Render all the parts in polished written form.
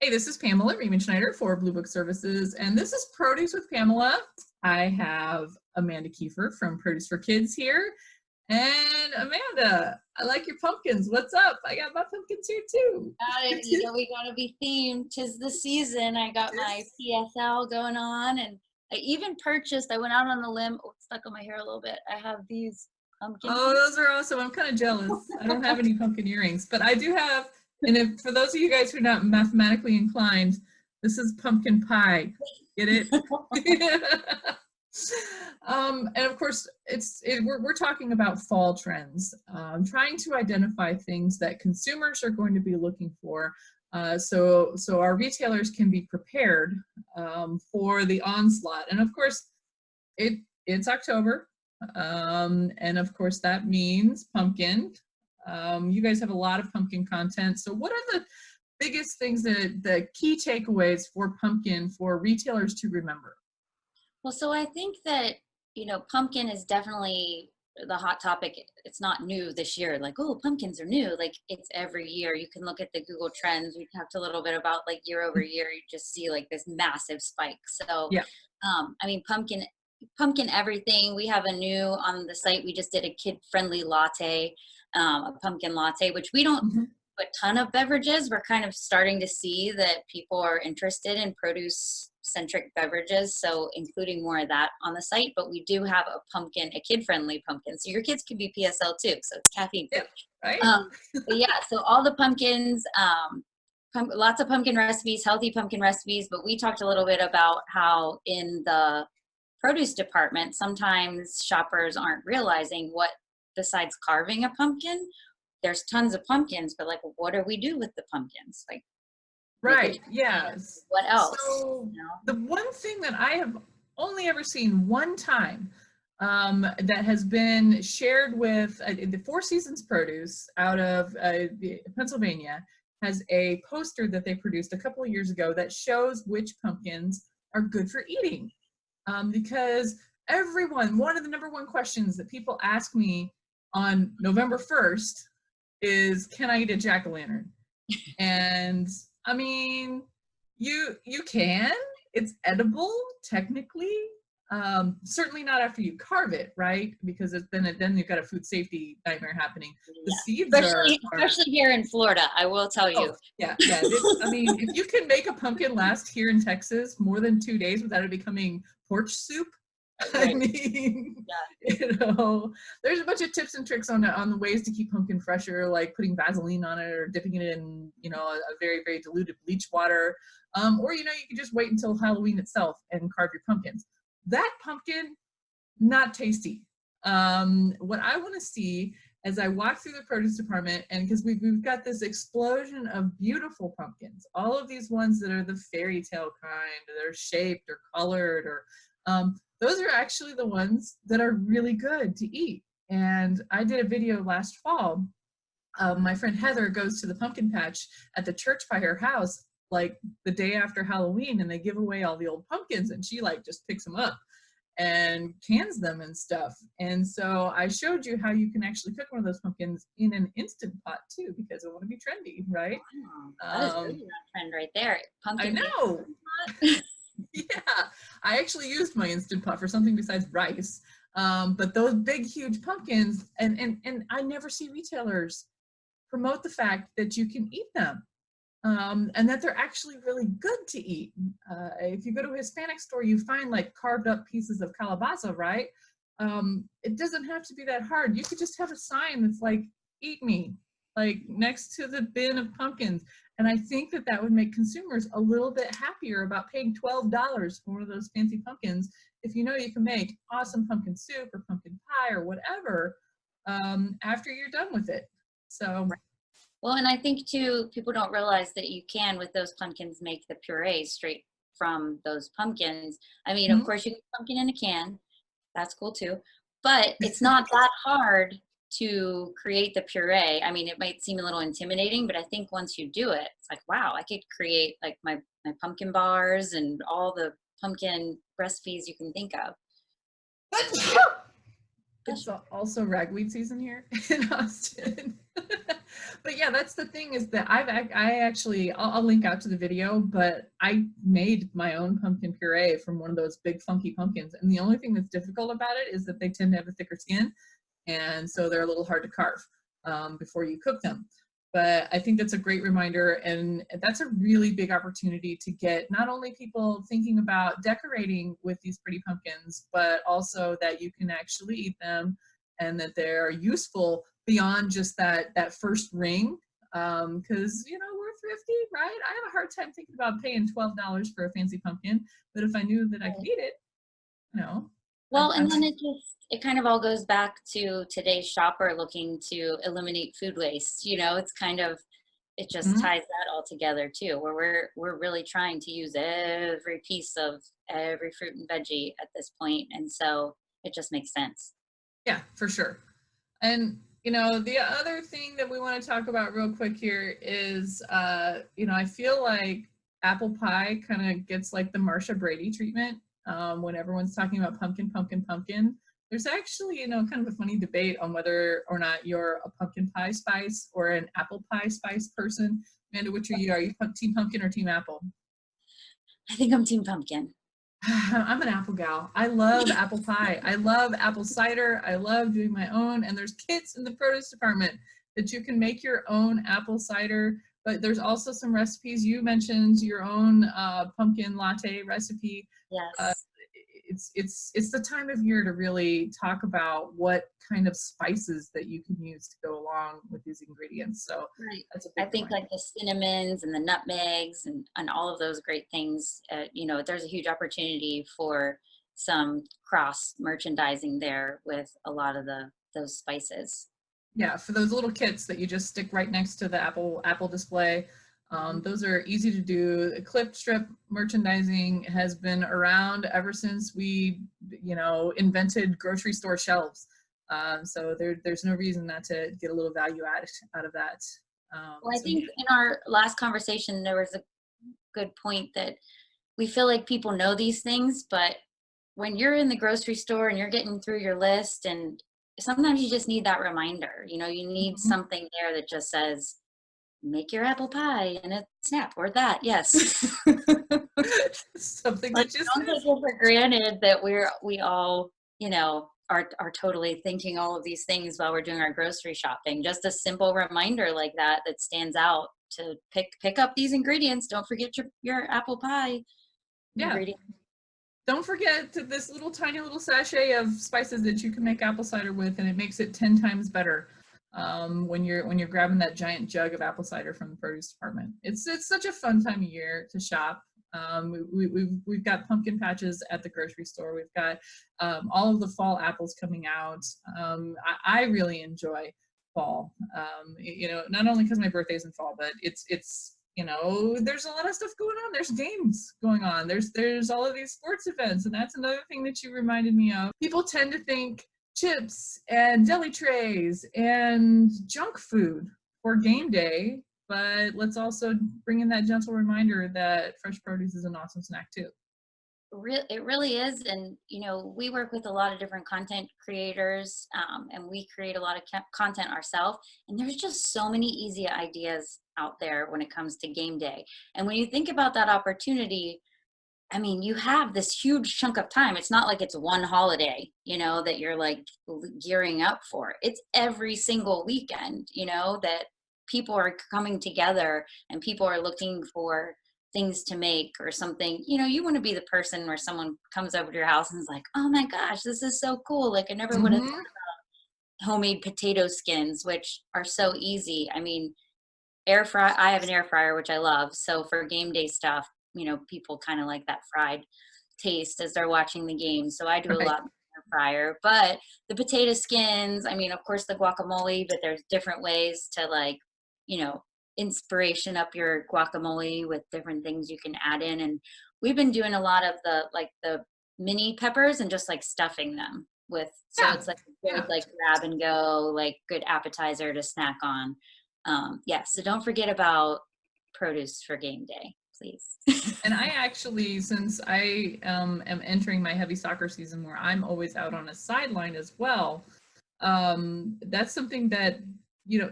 Hey, this is Pamela Riemenschneider for Blue Book Services, and this is Produce with Pamela. I have Amanda Keefer from Produce for Kids here. And Amanda, I like your pumpkins. What's up? I got my pumpkins here too. We gotta be themed. 'Tis the season. I got my PSL going on, and I even purchased. I went out on a limb. Oh, it's stuck on my hair a little bit. I have these pumpkin. Oh, those are awesome. I'm kind of jealous. I don't have any pumpkin earrings, but I do have. And if, for those of you guys who are not mathematically inclined, this is pumpkin pie. Get it? And of course, we're talking about fall trends, trying to identify things that consumers are going to be looking for, so our retailers can be prepared for the onslaught. And of course, it's October, and of course that means pumpkin. You guys have a lot of pumpkin content. So what are the biggest things, the key takeaways for pumpkin for retailers to remember? Well, so I think that, pumpkin is definitely the hot topic. It's not new this year. Like, oh, pumpkins are new. Like, it's every year. You can look at the Google Trends. We talked a little bit about like year over year. You just see like this massive spike. So, Yeah. pumpkin everything. We have a new on the site. We just did a kid-friendly latte, a pumpkin latte, which we don't Mhm. a ton of beverages. We're kind of starting to see that people are interested in produce centric beverages, so including more of that on the site. But we do have a kid friendly pumpkin, so your kids can be PSL too, so it's caffeine free. Yeah. Right. But yeah, so all the pumpkins, lots of pumpkin recipes, healthy pumpkin recipes. But we talked a little bit about how in the produce department sometimes shoppers aren't realizing what, besides carving a pumpkin, there's tons of pumpkins, but like, what do we do with the pumpkins? Like, Right. Yes. what else? So the one thing that I have only ever seen one time, that has been shared with the Four Seasons Produce out of Pennsylvania, has a poster that they produced a couple of years ago that shows which pumpkins are good for eating. Because one of the number one questions that people ask me on November 1st is, can I eat a jack-o'-lantern? And I mean, you can. It's edible technically. Certainly not after you carve it, right? Because then you've got a food safety nightmare happening. The seeds especially here in Florida, I will tell you. Yeah. I mean, if you can make a pumpkin last here in Texas more than 2 days without it becoming porch soup, right. I mean, there's a bunch of tips and tricks on the ways to keep pumpkin fresher, like putting Vaseline on it or dipping it in, a very, very diluted bleach water. Or, you can just wait until Halloween itself and carve your pumpkins. That pumpkin, not tasty. What I want to see as I walk through the produce department, and because we've got this explosion of beautiful pumpkins, all of these ones that are the fairy tale kind, they're shaped or colored, or those are actually the ones that are really good to eat. And I did a video last fall. My friend Heather goes to the pumpkin patch at the church by her house like the day after Halloween, and they give away all the old pumpkins, and she like just picks them up and cans them and stuff. And so I showed you how you can actually cook one of those pumpkins in an Instant Pot too, because I want to be trendy, right? Wow, that is really a trend right there. Pumpkin. I know. Yeah, I actually used my Instant Pot for something besides rice. But those big, huge pumpkins, and I never see retailers promote the fact that you can eat them. And that they're actually really good to eat. If you go to a Hispanic store, you find like carved up pieces of calabaza, right? It doesn't have to be that hard. You could just have a sign that's like, eat me, like next to the bin of pumpkins. And I think that would make consumers a little bit happier about paying $12 for one of those fancy pumpkins if you can make awesome pumpkin soup or pumpkin pie or whatever after you're done with it. So. Well, and I think too, people don't realize that you can, with those pumpkins, make the puree straight from those pumpkins. I mean, of course, you can pumpkin in a can. That's cool too. But it's not that hard to create the puree. I mean, it might seem a little intimidating, but I think once you do it, it's like, wow, I could create like my pumpkin bars and all the pumpkin recipes you can think of. It's also ragweed season here in Austin. But yeah, that's the thing is that I actually, I'll link out to the video, but I made my own pumpkin puree from one of those big funky pumpkins. And the only thing that's difficult about it is that they tend to have a thicker skin. And so they're a little hard to carve before you cook them. But I think that's a great reminder, and that's a really big opportunity to get not only people thinking about decorating with these pretty pumpkins, but also that you can actually eat them and that they're useful beyond just that first ring. Because we're thrifty, right? I have a hard time thinking about paying $12 for a fancy pumpkin, but if I knew that I could eat it, you know, Well, and I'm then it kind of all goes back to today's shopper looking to eliminate food waste. It's kind of, it just mhm. ties that all together too, where we're really trying to use every piece of every fruit and veggie at this point, and so it just makes sense. Yeah, for sure. And the other thing that we want to talk about real quick here is, I feel like apple pie kind of gets like the Marsha Brady treatment when everyone's talking about pumpkin, pumpkin, pumpkin. There's actually, kind of a funny debate on whether or not you're a pumpkin pie spice or an apple pie spice person. Amanda, which are you? Are you team pumpkin or team apple? I think I'm team pumpkin. I'm an apple gal. I love apple pie. I love apple cider. I love doing my own. And there's kits in the produce department that you can make your own apple cider. But there's also some recipes. You mentioned your own pumpkin latte recipe. Uh, Yes. it's the time of year to really talk about what kind of spices that you can use to go along with these ingredients. So Right. that's a I big think reminder. like the cinnamons and the nutmegs and all of those great things, there's a huge opportunity for some cross merchandising there with a lot of those spices. Yeah, for those little kits that you just stick right next to the Apple display. Mhm. Those are easy to do. Clip strip merchandising has been around ever since we, invented grocery store shelves. So there's no reason not to get a little value out of that. Well, I So yeah, think in our last conversation, there was a good point that we feel like people know these things, but when you're in the grocery store and you're getting through your list, and sometimes you just need that reminder, you need mhm. something there that just says, make your apple pie and a snap or that. Yes. Something Like, that just don't take says, it for granted that we all, are totally thinking all of these things while we're doing our grocery shopping. Just a simple reminder like that that stands out to pick up these ingredients. Don't forget your apple pie yeah. ingredient. Don't forget this little tiny little sachet of spices that you can make apple cider with, and it makes it 10 times better when you're grabbing that giant jug of apple cider from the produce department. It's such a fun time of year to shop. We've got pumpkin patches at the grocery store. We've got all of the fall apples coming out. I really enjoy fall. Not only because my birthday's in fall, but there's a lot of stuff going on. There's games going on. There's all of these sports events, and that's another thing that you reminded me of. People tend to think chips and deli trays and junk food for game day, but let's also bring in that gentle reminder that fresh produce is an awesome snack too. It really is, and we work with a lot of different content creators, and we create a lot of content ourselves. And there's just so many easy ideas out there when it comes to game day. And when you think about that opportunity, I mean, you have this huge chunk of time. It's not like it's one holiday, that you're like gearing up for. It's every single weekend, that people are coming together and people are looking for things to make or something. You want to be the person where someone comes over to your house and is like, oh my gosh, this is so cool. Like, I never would have Mm-hmm. thought homemade potato skins, which are so easy. I mean, air fry, I have an air fryer, which I love. So for game day stuff, people kind of like that fried taste as they're watching the game. So I do a Right. lot in the air fryer. But the potato skins, I mean, of course the guacamole, but there's different ways to like, you know, inspiration up your guacamole with different things you can add in. And we've been doing a lot of the mini peppers and just like stuffing them with, so Yeah. it's like a good Yeah. like grab and go, like good appetizer to snack on. Yeah, so don't forget about produce for game day, please. And I actually, since I am entering my heavy soccer season where I'm always out on a sideline as well, That's something that, you know,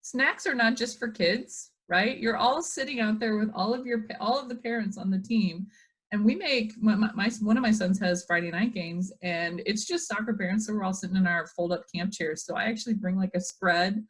snacks are not just for kids, right? You're all sitting out there with all of the parents on the team. And we make one of my sons has Friday night games, and it's just soccer parents, so we're all sitting in our fold up camp chairs. So I actually bring like a spread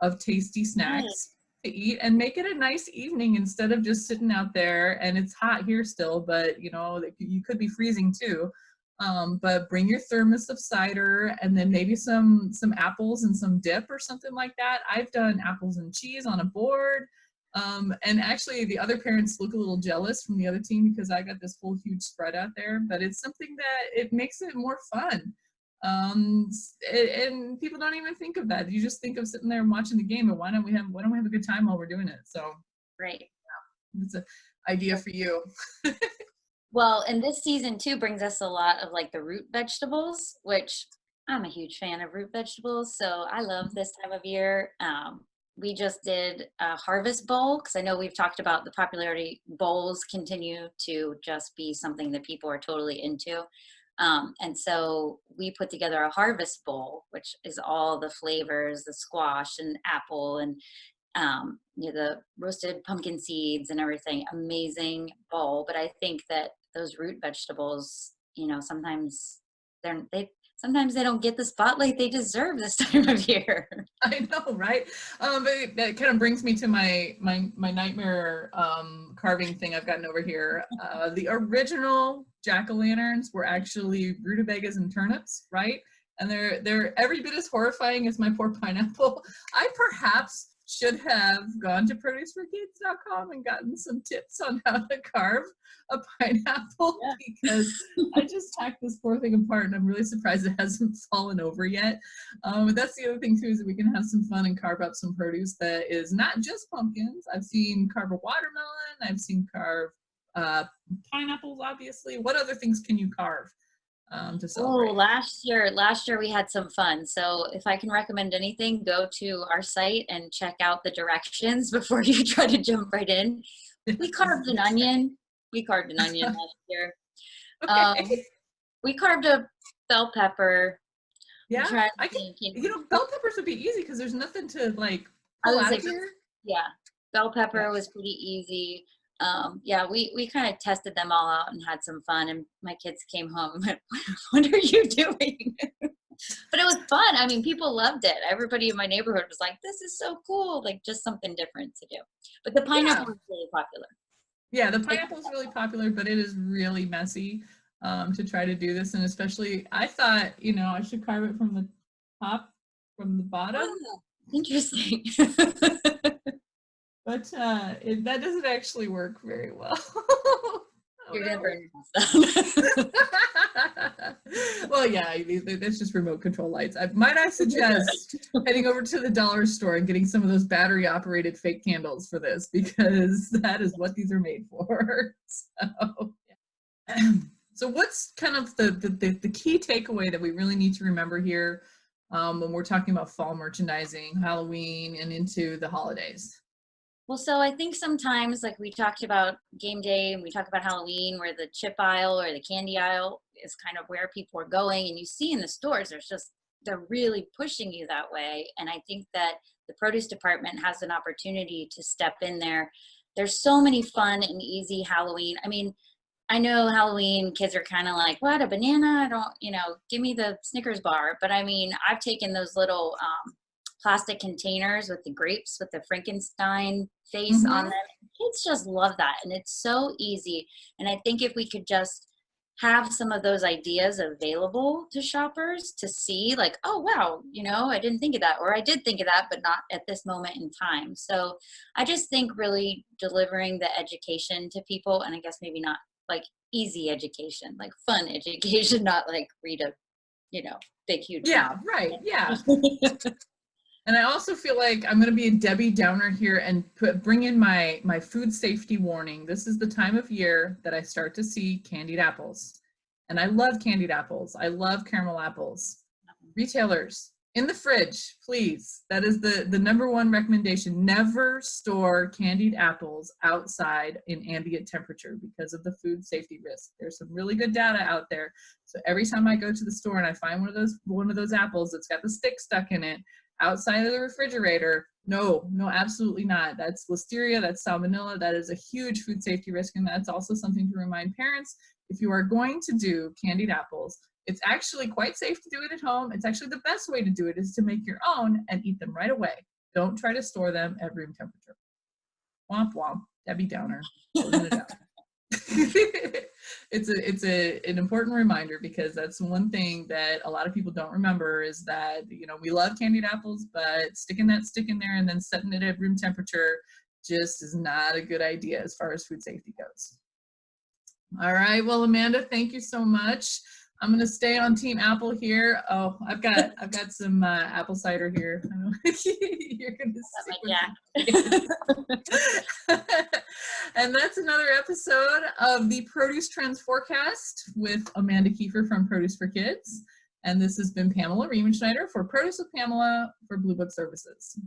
of tasty snacks to eat and make it a nice evening instead of just sitting out there. And it's hot here still, but you know, you could be freezing too. But bring your thermos of cider and then maybe some apples and some dip or something like that. I've done apples and cheese on a board. And actually the other parents look a little jealous from the other team because I got this whole huge spread out there, but it's something that it makes it more fun. And people don't even think of that. You just think of sitting there and watching the game, and why don't we have a good time while we're doing it? So Right. yeah, it's an idea for you. Well, and this season too brings us a lot of like the root vegetables, which I'm a huge fan of root vegetables. So I love this time of year. We just did a harvest bowl because I know we've talked about the popularity bowls continue to just be something that people are totally into. And so we put together a harvest bowl, which is all the flavors, the squash and apple and you know, the roasted pumpkin seeds and everything. Amazing bowl. But I think that those root vegetables, you know, sometimes they don't get the spotlight they deserve this time of year. I know, right? But that kind of brings me to my nightmare carving thing I've gotten over here. The original jack-o'-lanterns were actually rutabagas and turnips, right? And they're every bit as horrifying as my poor pineapple. I perhaps should have gone to produceforkids.com and gotten some tips on how to carve a pineapple Yeah. because I just hacked this poor thing apart and I'm really surprised it hasn't fallen over yet. But that's the other thing too, is that we can have some fun and carve up some produce that is not just pumpkins. I've seen carve a watermelon. I've seen carve pineapples, obviously. What other things can you carve to Oh, celebrate? last year we had some fun. So if I can recommend anything, go to our site and check out the directions before you try to jump right in. We carved an onion. We carved an onion last year. Okay. Um, we carved a bell pepper. I'm Yeah, trying to I can. think. You You know, know, bell peppers would be easy because there's nothing to like I pull was out like, of here. yeah, bell Yeah, pepper was pretty easy. Yeah, we kind of tested them all out and had some fun. And my kids came home and went, "What are you doing?" But it was fun. I mean, people loved it. Everybody in my neighborhood was like, "This is so cool!" Like just something different to do. But the pineapple yeah, was really popular. yeah. The Like, pineapple is really popular, but it is really messy to try to do this, and especially I thought I should carve it from the top, from the bottom, oh, interesting. but that doesn't actually work very well. Oh You're gonna no. burn yourself. Well, yeah, that's just remote control lights. Might I suggest heading over to the dollar store and getting some of those battery operated fake candles for this because that is what these are made for. So, so what's kind of the key takeaway that we really need to remember here when we're talking about fall merchandising, Halloween, and into the holidays? Well, so I think sometimes, like we talked about game day and we talk about Halloween, where the chip aisle or the candy aisle is kind of where people are going. And you see in the stores, they're really pushing you that way. And I think that the produce department has an opportunity to step in there. There's so many fun and easy Halloween. I mean, I know Halloween kids are kind of like, what, a banana? I don't, give me the Snickers bar. But I mean, I've taken those little plastic containers with the grapes with the Frankenstein face on Mm-hmm. them. Kids just love that. And it's so easy. And I think if we could just have some of those ideas available to shoppers to see, like, oh, wow, I didn't think of that, or I did think of that, but not at this moment in time. So I just think really delivering the education to people, and I guess maybe not like easy education, like fun education, not like read a, big, huge Yeah, novel. right. Yeah. And I also feel like I'm going to be a Debbie Downer here and bring in my food safety warning. This is the time of year that I start to see candied apples. And I love candied apples. I love caramel apples. Retailers, In the fridge, please. That is the number one recommendation. Never store candied apples outside in ambient temperature because of the food safety risk. There's some really good data out there. So every time I go to the store and I find one of those apples that's got the stick stuck in it outside of the refrigerator, no, absolutely not. That's listeria, that's salmonella, that is a huge food safety risk, and that's also something to remind parents. If you are going to do candied apples, it's actually quite safe to do it at home. It's actually the best way to do it is to make your own and eat them right away. Don't try to store them at room temperature. Womp womp, Debbie Downer, closing it out. It's an important reminder because that's one thing that a lot of people don't remember is that, you know, we love candied apples, but sticking that stick in there and then setting it at room temperature just is not a good idea as far as food safety goes. All right, well, Amanda, thank you so much. I'm gonna stay on Team Apple here. Oh, I've got some apple cider here. You're gonna stick with And that's another episode of the Produce Trends Forecast with Amanda Keefer from Produce for Kids. And this has been Pamela Riemenschneider for Produce with Pamela for Blue Book Services.